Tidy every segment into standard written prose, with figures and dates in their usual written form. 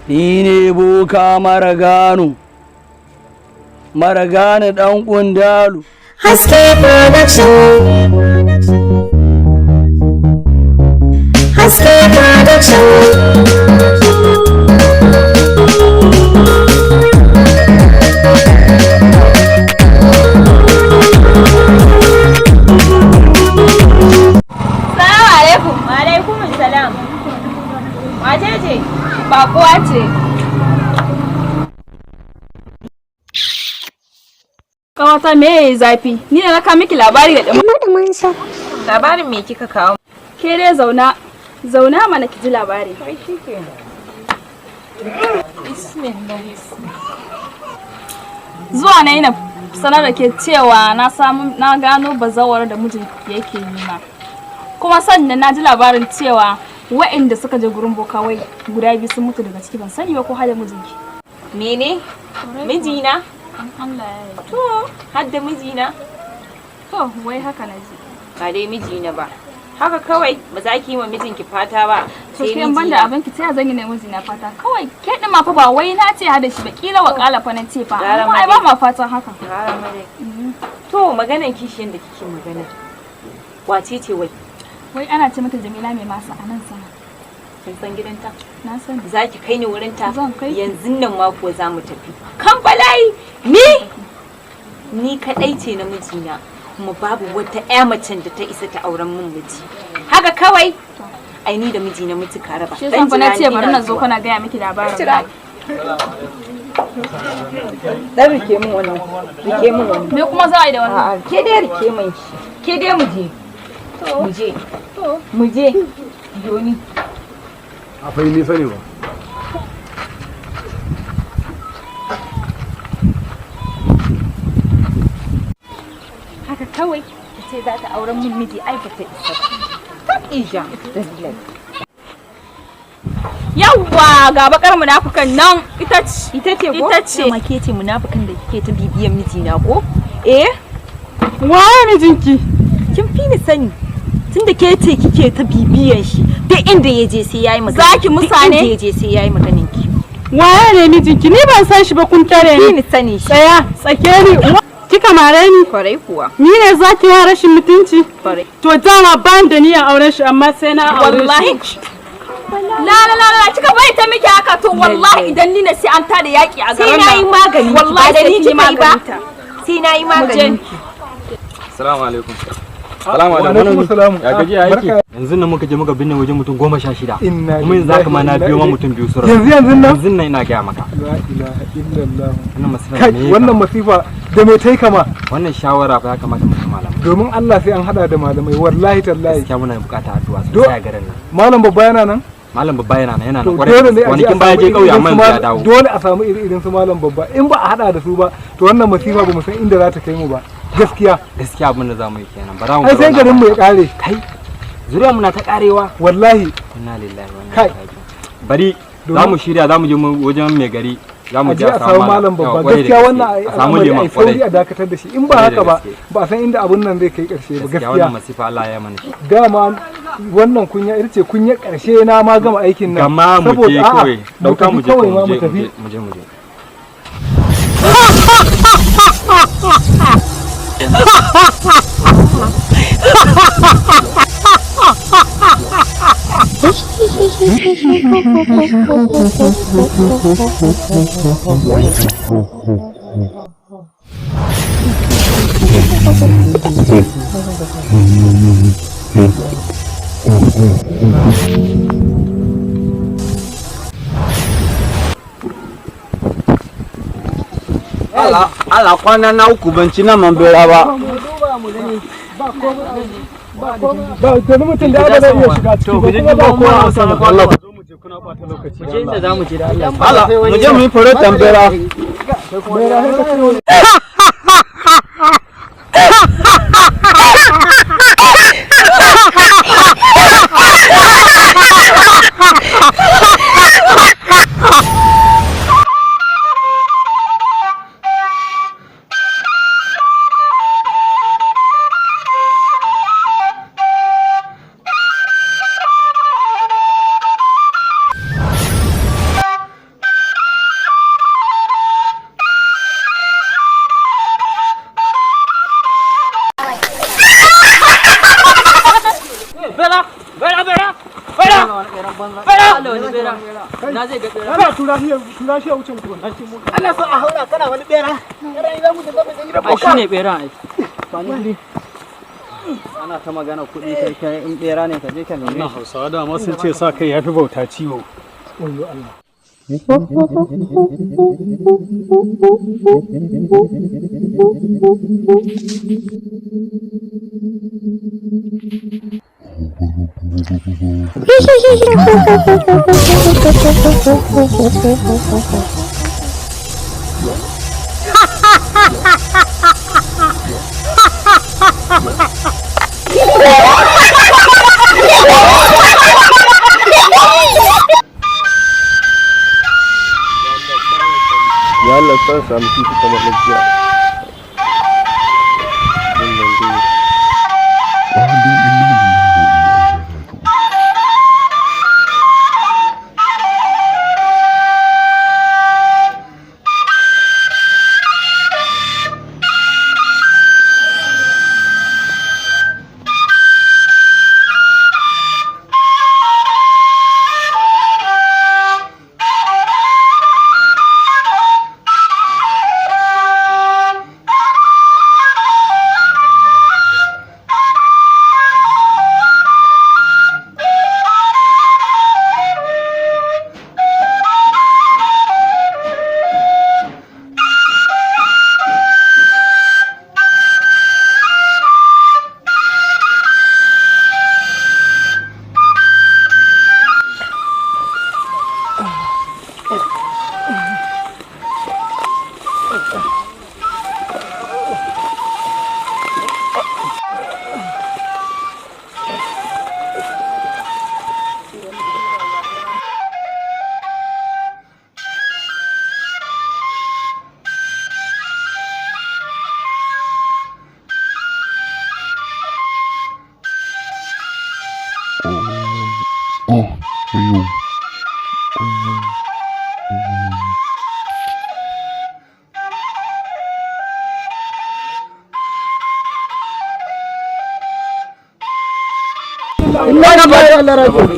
Ni ne boka Maraganu ɗan ƙundalu. Haske Production. Haske Production. Bakuwa ce. Kawata me yayi zafi? Ni da na ka miki labari da dumin sa. Labarin me kika kawo? Ke dai zauna mana ki ji labari. Kai shikenan. Zuwa na ina sanar da ke cewa na gano bazawar da mijin yake yi ma. Kuma sannan na ji labarin cewa wa'inda suka je gurin boka wai guda biyu sun mutu daga ciki ban sani ba ko hada mijinki. Mene? Mijina? Allah ya yi. To, hadda mijina? To, wai haka na ji. Ba dai mijina ba. Haka kawai ba za ki yi wa mijinki fata ba. To, ke banda abinki ta zan yi ne mijina fata. Kawai ke din ma fa ba wai na ce hada shi ba kila wa kala fa na ce fa. Amma ai ba ma fatan haka. To, maganan kishiyan da kike magana. Wace ce wai? Wai ana ce mata Jamila mai masa a nan sama. Kin san gidanta? Na sani. Za ki kai ni wurin ta? Zan kai. Yanzu nan ma kuwa za mu tafi. Kan bala'i ni kadai ce na mijina kuma babu wata ƴa macen da ta isa ta auren min miji. Haka kawai. Ai ni da miji na mutu ka raba. Dan fa na ce bari na zo kana ga miki labarin. Dan rike min wannan. Rike min wannan. Me kuma za a yi da wannan? A'a, ke dai rike min shi. Ke dai mu je. Mu je Joni. Akwai nisa ne ba. Haka kawai ta ce za ta auren min miji ai ba ta isa ba. Ija dalilai. Yawwa ga bakar munafukan nan ita ce ko? Ita ce. Ma ke ce munafukan da kike ta bibiyan mijina ko? Waye mijinki? Kin fi ni sani. Tunda ke ce kike ta bibiyan shi duk inda ya je sai yayi magana. Zaki musa ne? Duk inda ya je sai yayi maganin ki. Waye ne mijinki? Ni ban san shi ba kun tare ni. Ni sani shi. Tsaya, tsake ni. Kika mare ni? Kwarai kuwa. Ni ne zaki wa rashin mutunci? Kwarai. To dama ban da niyyar auren shi amma sai na aure shi. Wallahi. La kika bai ta miki haka to wallahi idan ni ne sai an tada yaki a garin nan. Sai nayi magani. Wallahi da ni ki mai ba. Sai nayi magani. Assalamu alaikum. Salamu alaikum. Ya gaji aiki. Yanzu nan muka je muka binne wajen mutum 16. Kuma yanzu haka ma na biyo ma mutum biyu sura. Yanzu nan ina ga maka. La ilaha illallah. Wannan masifa ne. Wannan masifa da me tai kama? Wannan shawara fa ya kamata mu malamai. Domin Allah sai an hada da malamai wallahi tallahi. Gaskiya muna bukata addu'a sosai a garin nan. Malam babba yana nan? Malam babba yana nan kwarai. Wani kin baya je kauye amma ya dawo. Dole a samu irin su malam babba. In ba a hada da su ba to wannan masifa ba mu san inda za ta kai mu ba. Gaskiya abin da zamu yi kenan ba za mu ai sai garin mu ya kare kai zuriya muna ta karewa wallahi inna lillahi wa inna ilaihi raji'un bari zamu shirya zamu je wajen mai gari zamu je a samu malam babba gaskiya wannan a samu liman kwarai a dakatar da shi in ba haka ba ba san inda abun nan zai kai karshe ba gaskiya wannan masifa Allah ya mana shi dama wannan kunya irce kunya karshe na ma gama aikin nan saboda kawai dauka mu je Allah kwana na uku ban ci naman bera ba. Ba da mutum da ba zai iya shiga ciki ba kuma ba kowa san Allah ku zo mu je kuna bata lokaci. Mu je inda zamu je da Allah. Mu je mu yi farautan bera. Bera har ka ce bera na zai ga bera ana tura shi a wucin ku ana so a haura kana wani bera idan mu da zama gidan boka ai shine bera ai ba ni ana ta magana kuɗi kai in bera ne ka je ka nemi Hausawa da ma sun ce sa kai yafi bauta ciwo wayo Allah Ya Allah san samu kifi kamar lafiya.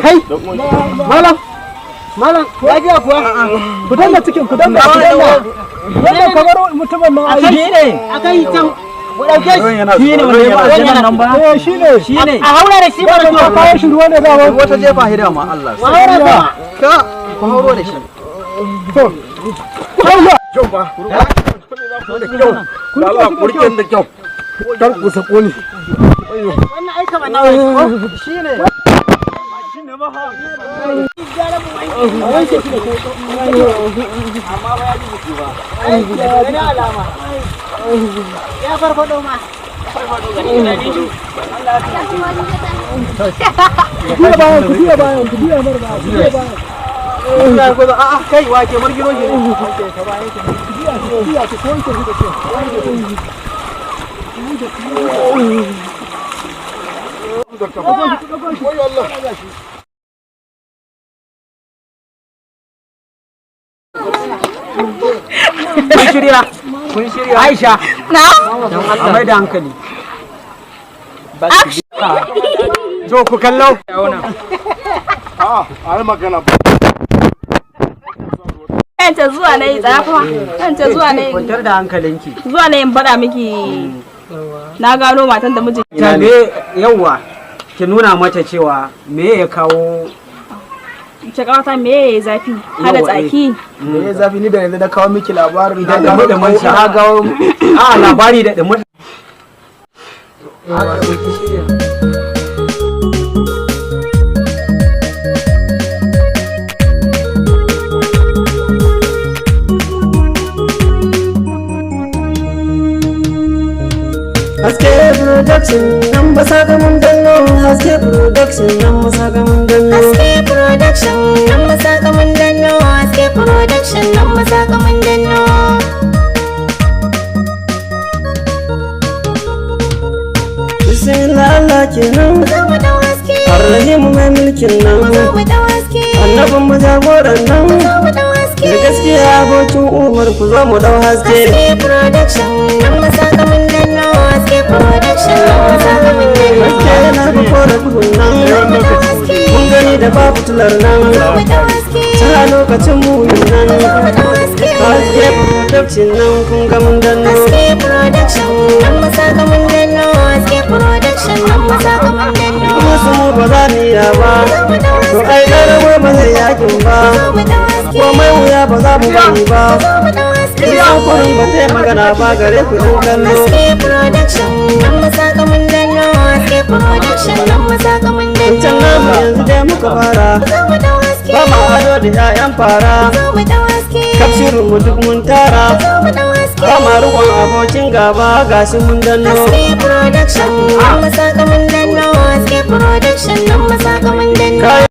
Kai, malam, lafiya kuwa? Ku danna cikin, ku danna. Wannan kamar mutumin nan ai. shi ne akai can mu dauke shi ne wanda ya ba yana nan ba shi ne a haura da shi ba da ka kawo shi ruwa ne da wata jefa hida ma Allah a haura da ka ku hauro da shi to Kyau ba. Allah kurkin da kyau. Kar ku sako ni. wannan aika ba nawa shi ne ba ha wani alama ya farfado ma biya bayan a'a kai wake margino shi kun shirya Aisha na don Allah mai da hankali zo ku kallo Ai magana ba. Yanta zuwa na yi tsafa, yanta zuwa na yi kwantar da hankalinki zuwa na yin faɗa miki na gano matan da miji. tabe yawa ki nuna mata cewa me ya kawo Shakawata me ya zafi hada tsaki. me ya zafi ni da yanzu da kawo miki labarin da dumin sa ga a labari da dumin Haske production nan ba sa ga mun danno Haske production nan ba sa ga mun danno Haske production nan ba sa ga mun danno Haske production nan ba sa ga mun danno Bismillah Allah kenan Zo mu dau haske Arrahimu mai mulkin nan Zo mu dau haske Annabin mu jagoran nan Zo mu dau haske Da gaskiya abokin Umar ku zo mu dau haske Haske production nan ba sa ga mun danno Haske production nan ba sa ga mun danno Haske na fi kora duhun nan Zo mu dau haske Mun mun gani da babu tular nan ta lokacin munin nan haske production nan kun ga mun danno haske production nan masaka mun danno haske production nan masaka mun danno kuma su mu ba za mu iya ba to ai ƙaramo ba zai yakin ba ko mai wuya ba za mu bari ba idan kurin ba ta magana ba gare ku ɗin kallo haske production nan masaka mun danno haske production nan masaka mun danno can namu yanzu dai muka fara ba ma ado da 'ya'yan fara kafshirin mu duk mun tara ba ma rukon abokin gaba gashi mun danno haske production nan masaka mun danno haske production nan masaka mun danno